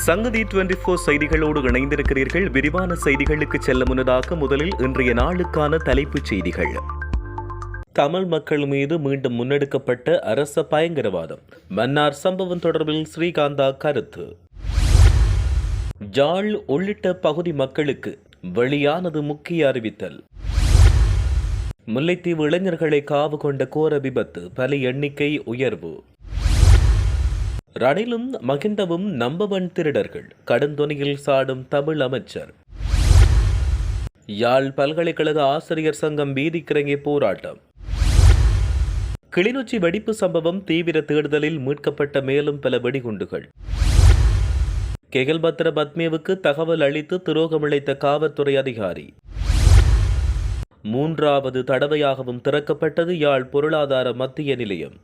சங்கதி 24 செய்திகளோடு இணைந்திருக்கிறீர்கள். விரிவான செய்திகளுக்கு செல்ல முன்னதாக முதலில் இன்றைய நாளுக்கான தலைப்புச் செய்திகள். தமிழ் மக்கள் மீது மீண்டும் முன்னெடுக்கப்பட்ட அரச பயங்கரவாதம். மன்னார் சம்பவம் தொடர்பில் ஸ்ரீகாந்தா கருத்து. ஜாழ் உள்ளிட்ட பகுதி மக்களுக்கு வெளியானது முக்கிய அறிவித்தல். முல்லைத்தீவு இளைஞர்களை காவு கொண்ட கோர விபத்து, பலி எண்ணிக்கை உயர்வு. ரணிலும் மகிந்தவும் நம்பவன் திருடர்கள், கடுந்தொனியில் சாடும் தமிழ் அமைச்சர். யாழ் பல்கலைக்கழக ஆசிரியர் சங்கம் வீதிக்கிறங்கிய போராட்டம். கிளிநொச்சி வெடிப்பு சம்பவம், தீவிர தேடுதலில் மீட்கப்பட்ட மேலும் பல வெடிகுண்டுகள். கெகல்பத்ர பத்மேவுக்கு தகவல் அளித்து துரோகமிழைத்த காவல்துறை அதிகாரி. மூன்றாவது தடவையாகவும் திறக்கப்பட்டது யாழ் பொருளாதார மத்திய நிலையம்.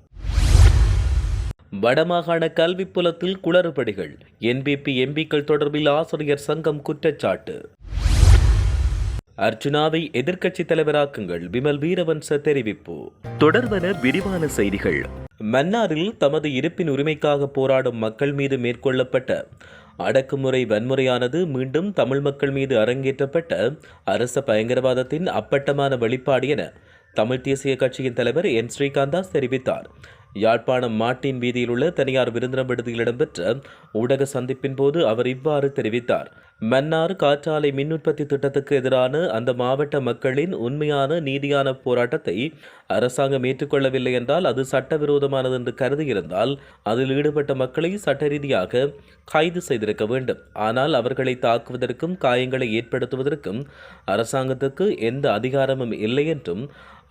வடமாகாண கல்வி புலத்தில் குளறுபடிகள், என்பிபி எம்பிக்கள் தொடர்பில் ஆசிரியர் சங்கம் குற்றச்சாட்டு. அர்ஜுனாவை எதிர்க்கட்சித் தலைவராக்குங்கள், விமல் வீரவன்ச தெரிவிப்பு. தொடர்வன விரிவான செய்திகள். மன்னாரில் தமது இருப்பின் உரிமைக்காக போராடும் மக்கள் மீது மேற்கொள்ளப்பட்ட அடக்குமுறை வன்முறையானது மீண்டும் தமிழ் மக்கள் மீது அரங்கேற்றப்பட்ட அரச பயங்கரவாதத்தின் அப்பட்டமான வெளிப்பாடு என தமிழ் தேசிய கட்சியின் தலைவர் என் ஸ்ரீகாந்தாஸ் தெரிவித்தார். யாழ்ப்பாணம் மாட்டின் வீதியில் உள்ள தனியார் விருந்தினர் விடுதியில் இடம்பெற்ற ஊடக சந்திப்பின் போது அவர் இவ்வாறு தெரிவித்தார். மன்னார் காற்றாலை மின் உற்பத்தி திட்டத்துக்கு எதிரான அந்த மாவட்ட மக்களின் உண்மையான நீதியான போராட்டத்தை அரசாங்கம் ஏற்றுக்கொள்ளவில்லை என்றால் அது சட்டவிரோதமானது என்று கருதியிருந்தால் அதில் ஈடுபட்ட மக்களை சட்ட ரீதியாக கைது செய்திருக்க வேண்டும். ஆனால் அவர்களை தாக்குவதற்கும் காயங்களை ஏற்படுத்துவதற்கும் அரசாங்கத்துக்கு எந்த அதிகாரமும் இல்லை என்றும்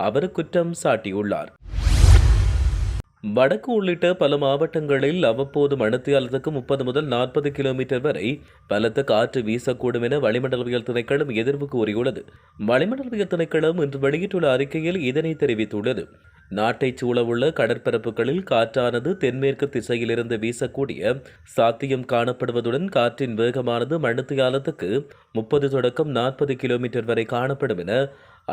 அவர் குற்றம் சாட்டியுள்ளார். வடக்கு உள்ளிட்ட பல மாவட்டங்களில் அவ்வப்போது மணித்தியாலத்துக்கு 30 முதல் 40 கிலோமீட்டர் வரை பலத்த காற்று வீசக்கூடும் என வளிமண்டலவியல் திணைக்களம் எதிர்வு கூறியுள்ளது. வளிமண்டலவியல் திணைக்களம் இன்று வெளியிட்டுள்ள அறிக்கையில் இதனை தெரிவித்துள்ளது. நாட்டைச் சூழவுள்ள கடற்பரப்புகளில் காற்றானது தென்மேற்கு திசையிலிருந்து வீசக்கூடிய சாத்தியம் காணப்படுவதுடன் காற்றின் வேகமானது மணித்தியாலத்துக்கு 30 தொடக்கம் 40 கிலோமீட்டர் வரை காணப்படும் என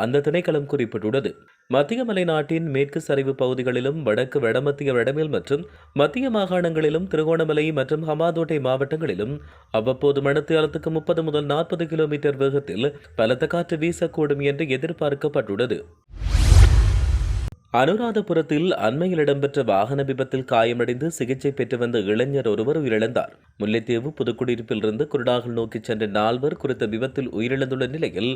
அந்த திணைக்களம் குறிப்பிட்டுள்ளது. மத்திய மலைநாட்டின் மேற்கு சரிவு பகுதிகளிலும் வடக்கு வடமத்திய வடமேல் மற்றும் மத்திய மாகாணங்களிலும் திருகோணமலை மற்றும் ஹமாதோட்டை மாவட்டங்களிலும் அவ்வப்போது மணித்தியாலத்துக்கு 30 முதல் 40 கிலோமீட்டர் வேகத்தில் பலத்த காற்று வீசக்கூடும் என்று எதிர்பார்க்கப்பட்டுள்ளது. அனுராதபுரத்தில் அண்மையில் இடம்பெற்ற வாகன விபத்தில் காயமடைந்து சிகிச்சை பெற்று வந்த இளைஞர் ஒருவர் உயிரிழந்தார். முல்லைத்தீவு புதுக்குடியிருப்பிலிருந்து குருடாகல் நோக்கி சென்ற 4 குறித்த விபத்தில் உயிரிழந்துள்ள நிலையில்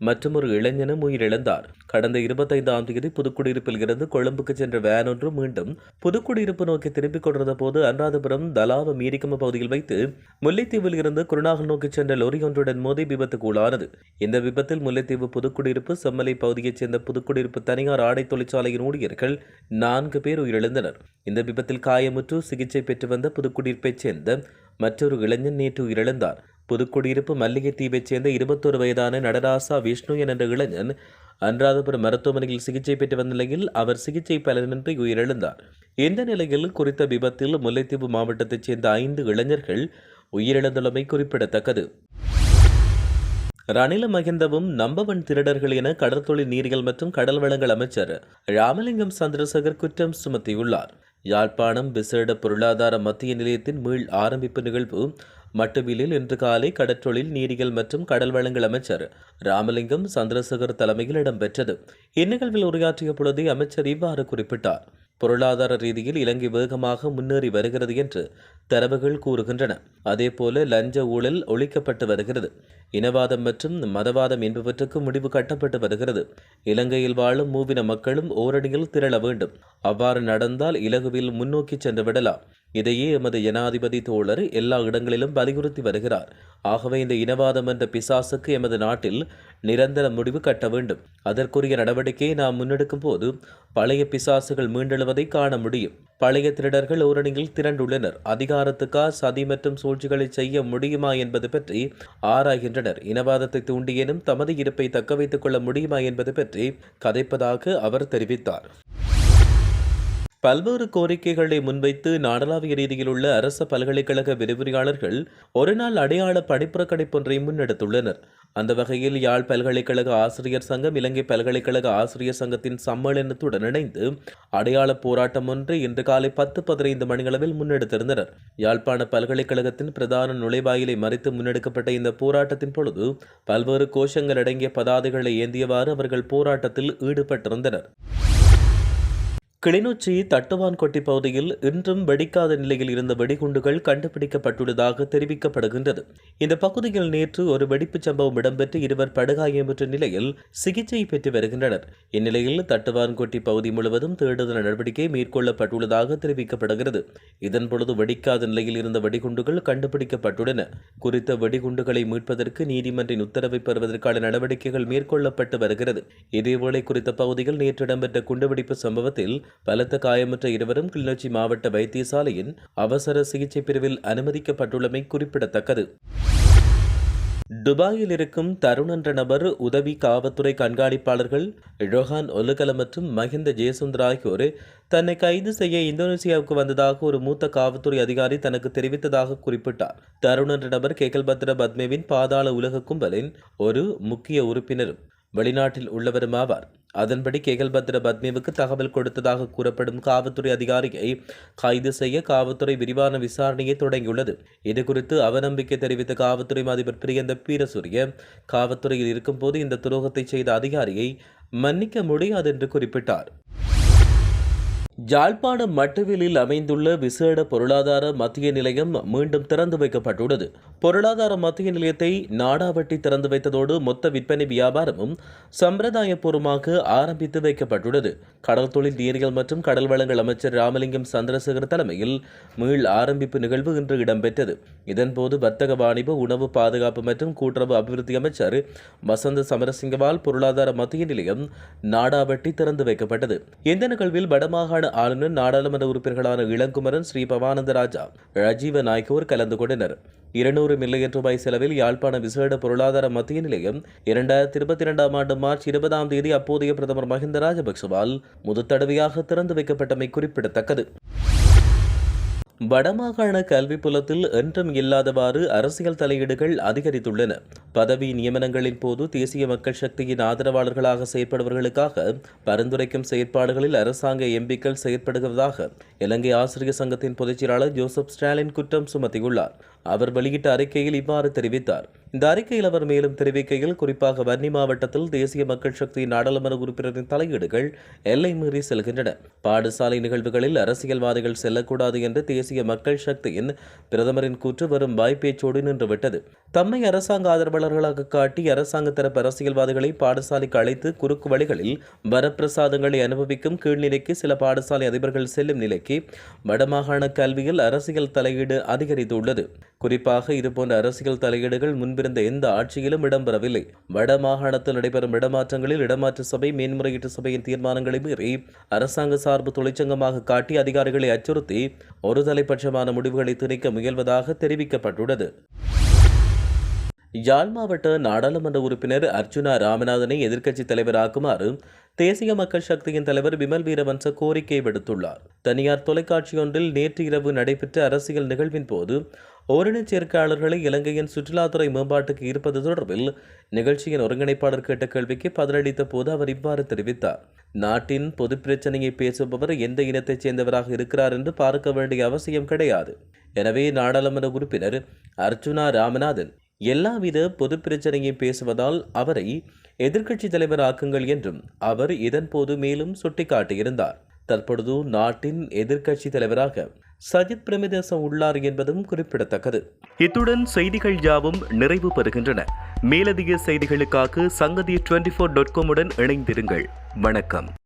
மற்றொரு இளைஞனும் உயிரிழந்தார். கடந்த 25ஆம் தேதி புதுக்குடியிருப்பில் இருந்து கொழும்புக்கு சென்ற வேன் ஒன்று மீண்டும் புதுக்குடியிருப்பு நோக்கி திரும்பிக் கொண்டிருந்த போது அனுராதபுரம் தலாவ மீரிக்கம பகுதியில் வைத்து முல்லைத்தீவில் இருந்து குருடாகல் நோக்கி சென்ற லொரி ஒன்றுடன் மோதி விபத்துக்குள்ளானது. இந்த விபத்தில் முல்லைத்தீவு புதுக்குடியிருப்பு செம்மலை பகுதியைச் சேர்ந்த புதுக்குடியிருப்பு தனியார் ஆடை தொழிற்சாலையின் ஊழியர்கள் 4 பேர் உயிரிழந்தனர். இந்த விபத்தில் காயமுற்று சிகிச்சை பெற்று வந்த புதுக்குடியிருப்பைச் சேர்ந்த மற்றொரு இளைஞன் நேற்று உயிரிழந்தார். புதுக்குடியிருப்பு மல்லிகைத்தீவைச் சேர்ந்த 21 வயதான நடராசா விஷ்ணு என்ற இளைஞன் அனுராதபுரம் மருத்துவமனையில் சிகிச்சை பெற்று வந்த நிலையில் அவர் சிகிச்சை பலனின்றி உயிரிழந்தார். இந்த நிலையில் குறித்த விபத்தில் முல்லைத்தீவு மாவட்டத்தைச் சேர்ந்த 5 இளைஞர்கள் உயிரிழந்துள்ளமை குறிப்பிடத்தக்கது. ரணிலும் மகிந்தவும் நம்பவன் திருடர்கள் என கடற்தொழில் நீரியல் மற்றும் கடல் வளங்கள் அமைச்சர் ராமலிங்கம் சந்திரசேகர் குற்றம் சுமத்தியுள்ளார். யாழ்ப்பாணம் விசேட பொருளாதார மத்திய நிலையத்தின் மீள் ஆரம்பிப்பு நிகழ்வு மட்டுவிலில் இன்று காலை கடற்றொழில் நீரியல் மற்றும் கடல் வளங்கள் அமைச்சர் ராமலிங்கம் சந்திரசேகர் தலைமையில் இடம்பெற்றது. இந்நிகழ்வில் உரையாற்றிய பொழுதே அமைச்சர் இவ்வாறு குறிப்பிட்டார். பொருளாதார ரீதியில் இலங்கை வேகமாக முன்னேறி வருகிறது என்று தரவுகள் கூறுகின்றன. அதேபோல லஞ்ச ஊழல் ஒழிக்கப்பட்டு வருகிறது. இனவாதம் மற்றும் மதவாதம் என்பவற்றுக்கு முடிவு கட்டப்பட்டு வருகிறது. இலங்கையில் வாழும் மூவின மக்களும் ஓரணியில் திரள வேண்டும். அவ்வாறு நடந்தால் இலகுவில் முன்னோக்கி சென்று விடலாம். இதையே எமது ஜனாதிபதி தோழர் எல்லா இடங்களிலும் வலியுறுத்தி வருகிறார். ஆகவே இந்த இனவாதம் என்ற பிசாசுக்கு எமது நாட்டில் நிரந்தர முடிவு கட்ட வேண்டும். அதற்குரிய நடவடிக்கையை நாம் முன்னெடுக்கும் போது பழைய பிசாசுகள் மீண்டெழுவதை காண முடியும். பழைய திருடர்கள் ஓரணியில் திரண்டுள்ளனர். அதிகாரத்துக்கா சதி மற்றும் சூழ்ச்சிகளை செய்ய முடியுமா என்பது பற்றி ஆராய்கின்றனர். இனவாதத்தை தூண்டியேனும் தமது இருப்பை தக்க வைத்துக் கொள்ள முடியுமா என்பது பற்றி கதைப்பதாக அவர் தெரிவித்தார். பல்வேறு கோரிக்கைகளை முன்வைத்து நாடளாவிய ரீதியில் உள்ள அரச பல்கலைக்கழக விரிவுரையாளர்கள் ஒருநாள் அடையாள படிப்புறக்கணிப்பொன்றை முன்னெடுத்துள்ளனர். அந்த வகையில் யாழ் பல்கலைக்கழக ஆசிரியர் சங்கம் இலங்கை பல்கலைக்கழக ஆசிரியர் சங்கத்தின் சம்மேளனத்துடன் இணைந்து அடையாள போராட்டம் ஒன்று இன்று காலை 10:15 மணியளவில் முன்னெடுத்திருந்தனர். யாழ்ப்பாண பல்கலைக்கழகத்தின் பிரதான நுழைவாயிலை மறித்து முன்னெடுக்கப்பட்ட இந்த போராட்டத்தின் பொழுது பல்வேறு கோஷங்கள் அடங்கிய பதாதைகளை ஏந்தியவாறு அவர்கள் போராட்டத்தில் ஈடுபட்டிருந்தனர். கிளிநொச்சி தட்டுவான்கொட்டி பகுதியில் இன்றும் வெடிக்காத நிலையில் இருந்த வெடிகுண்டுகள் கண்டுபிடிக்கப்பட்டுள்ளதாக தெரிவிக்கப்படுகின்றது. இந்த பகுதியில் நேற்று ஒரு வெடிப்புச் சம்பவம் இடம்பெற்று 2 படுகாயமுற்ற நிலையில் சிகிச்சை பெற்று வருகின்றனர். இந்நிலையில் தட்டுவான்கொட்டி பகுதி முழுவதும் தேடுதல் நடவடிக்கை மேற்கொள்ளப்பட்டுள்ளதாக தெரிவிக்கப்படுகிறது. இதன்பொழுது வெடிக்காத நிலையில் இருந்த வெடிகுண்டுகள் கண்டுபிடிக்கப்பட்டுள்ளன. குறித்த வெடிகுண்டுகளை மீட்பதற்கு நீதிமன்றின் உத்தரவை பெறுவதற்கான நடவடிக்கைகள் மேற்கொள்ளப்பட்டு வருகிறது. இதேவேளை குறித்த பகுதியில் நேற்று இடம்பெற்ற குண்டுவெடிப்பு சம்பவத்தில் பலத்த காயமுற்ற இருவரும் கிளிநொச்சி மாவட்ட வைத்தியசாலையின் அவசர சிகிச்சை பிரிவில் அனுமதிக்கப்பட்டுள்ளமை குறிப்பிடத்தக்கது. துபாயில் இருக்கும் தருண் என்ற நபர் உதவி காவல்துறை கண்காணிப்பாளர்கள் ரொஹான் ஒலுகல மற்றும் மஹிந்த ஜெயசுந்தர் ஆகியோர் தன்னை கைது செய்ய இந்தோனேசியாவுக்கு வந்ததாக ஒரு மூத்த காவல்துறை அதிகாரி தனக்கு தெரிவித்ததாக குறிப்பிட்டார். தருண் என்ற நபர் கேகல்பத்ர பத்மேவின் பாதாள உலக கும்பலின் ஒரு முக்கிய உறுப்பினரும் வெளிநாட்டில் உள்ளவரும் ஆவார். அதன்படி கேகல்பத்ர பத்மேவுக்கு தகவல் கொடுத்ததாக கூறப்படும் காவல்துறை அதிகாரியை கைது செய்ய காவல்துறை விரிவான விசாரணையை தொடங்கியுள்ளது. இதுகுறித்து அவநம்பிக்கை தெரிவித்த காவல்துறை அதிபர் பிரியந்த பீரசூரிய காவல்துறையில் இருக்கும்போது இந்த துரோகத்தை செய்த அதிகாரியை மன்னிக்க முடியாது என்று குறிப்பிட்டார். யாழ்ப்பாணம் மட்டுவிலில் அமைந்துள்ள விசேட பொருளாதார மத்திய நிலையம் மீண்டும் திறந்து வைக்கப்பட்டுள்ளது. பொருளாதார மத்திய நிலையத்தை நாடாவட்டி திறந்து வைத்ததோடு மொத்த விற்பனை வியாபாரமும் சம்பிரதாயபூர்வமாக ஆரம்பித்து வைக்கப்பட்டுள்ளது. கடல் தொழில் நீரியல் மற்றும் கடல் வளங்கள் அமைச்சர் ராமலிங்கம் சந்திரசேகர் தலைமையில் மீள் ஆரம்பிப்பு நிகழ்வு இன்று இடம்பெற்றது. இதன்போது வர்த்தக வாணிப உணவு பாதுகாப்பு மற்றும் கூட்டுறவு அபிவிருத்தி அமைச்சர் வசந்த சமரசிங்கவால் பொருளாதார மத்திய நிலையம் நாடாவட்டி திறந்து வைக்கப்பட்டது. இந்த நிகழ்வில் வடமாகாண ஆளுநர் நாடாளுமன்ற உறுப்பினர்களான இளங்குமரன், ஸ்ரீ பவானந்த ராஜா, ராஜீவ நாயக்கோர் கலந்து கொண்டனர். 200 மில்லியன் ரூபாய் செலவில் யாழ்ப்பாண விசேட பொருளாதார மத்திய நிலையம் 2022 ஆண்டு மார்ச் 20ஆம் தேதி அப்போதைய பிரதமர் மஹிந்த ராஜபக்சவால் முதற்தடவையாக திறந்து வைக்கப்பட்டமை குறிப்பிடத்தக்கது. வடமாகாண கல்வி புலத்தில் என்றும் இல்லாதவாறு அரசியல் தலையீடுகள் அதிகரித்துள்ளன. பதவி நியமனங்களின் போது தேசிய மக்கள் சக்தியின் ஆதரவாளர்களாக செயற்படுபவர்களுக்காக பரிந்துரைக்கும் செயற்பாடுகளில் அரசாங்க எம்பிக்கள் செயற்படுவதாக இலங்கை ஆசிரியர் சங்கத்தின் பொதுச்செயலாளர் ஜோசப் ஸ்டாலின் குற்றம் சுமத்தியுள்ளார். அவர் வெளியிட்ட அறிக்கையில் இவ்வாறு தெரிவித்தார். இந்த அறிக்கையில் அவர் மேலும் தெரிவிக்கையில், குறிப்பாக வன்னி மாவட்டத்தில் தேசிய மக்கள் சக்தியின் நாடாளுமன்ற உறுப்பினரின் தலையீடுகள் எல்லை மீறி செல்கின்றன. பாடசாலை நிகழ்வுகளில் அரசியல்வாதிகள் செல்லக்கூடாது என்று தேசிய மக்கள் சக்தியின் பிரதமரின் கூற்று வரும் வாய்ப்பேச்சோடு நின்றுவிட்டது. தம்மை அரசாங்க ஆதரவாளர்களாக காட்டி அரசாங்க தரப்பு அரசியல்வாதிகளை பாடசாலைக்கு அழைத்து குறுக்கு வழிகளில் வரப்பிரசாதங்களை அனுபவிக்கும் கீழ்நிலைக்கு சில பாடசாலை அதிபர்கள் செல்லும் நிலைக்கு வடமாகாண கல்வியில் அரசியல் தலையீடு அதிகரித்துள்ளது. குறிப்பாக இதுபோன்ற அரசியல் தலையீடுகள் முன்பிருந்த எந்த ஆட்சியிலும் இடம்பெறவில்லை. வடமாகாணத்தில் நடைபெறும் இடமாற்றங்களில் இடமாற்ற சபை மேன்முறையீட்டு சபையின் தீர்மானங்களை மீறி அரசாங்க சார்பு தொழிற்சங்கமாக காட்டி அதிகாரிகளை அச்சுறுத்தி ஒரு தலைப்பட்சமான முடிவுகளை திணிக்க முயல்வதாக தெரிவிக்கப்பட்டுள்ளது. யாழ் மாவட்ட நாடாளுமன்ற உறுப்பினர் அர்ச்சுனா ராமநாதனை எதிர்க்கட்சித் தலைவராக்குமாறு தேசிய மக்கள் சக்தியின் தலைவர் விமல் வீரவன்ச கோரிக்கை விடுத்துள்ளார். தனியார் தொலைக்காட்சியொன்றில் நேற்று இரவு நடைபெற்ற அரசியல் நிகழ்வின் போது ஓரினச் சேர்க்கையாளர்களை இலங்கையின் சுற்றுலாத்துறை மேம்பாட்டுக்கு ஈர்ப்பது தொடர்பில் நிகழ்ச்சியின் ஒருங்கிணைப்பாளர் கேட்ட கேள்விக்கு பதிலளித்த போது அவர் இவ்வாறு தெரிவித்தார். நாட்டின் பொது பிரச்சனையை பேசுபவர் எந்த இனத்தைச் சேர்ந்தவராக இருக்கிறார் என்று பார்க்க வேண்டிய அவசியம் கிடையாது. எனவே நாடாளுமன்ற உறுப்பினர் அர்ச்சுனா ராமநாதன் எல்லாவித பொது பிரச்சனையை பேசுவதால் அவரை எதிர்க்கட்சி தலைவர் ஆக்குங்கள் என்றும் அவர் இதன்போது மேலும் சுட்டிக்காட்டியிருந்தார். தற்பொழுது நாட்டின் எதிர்க்கட்சி தலைவராக சஜித் பிரேமதாச உள்ளார் என்பதும் குறிப்பிடத்தக்கது. இத்துடன் செய்திகள் யாவும் நிறைவு பெறுகின்றன. மேலதிக செய்திகளுக்காக சங்கதி 24.com உடன் இணைந்திருங்கள். வணக்கம்.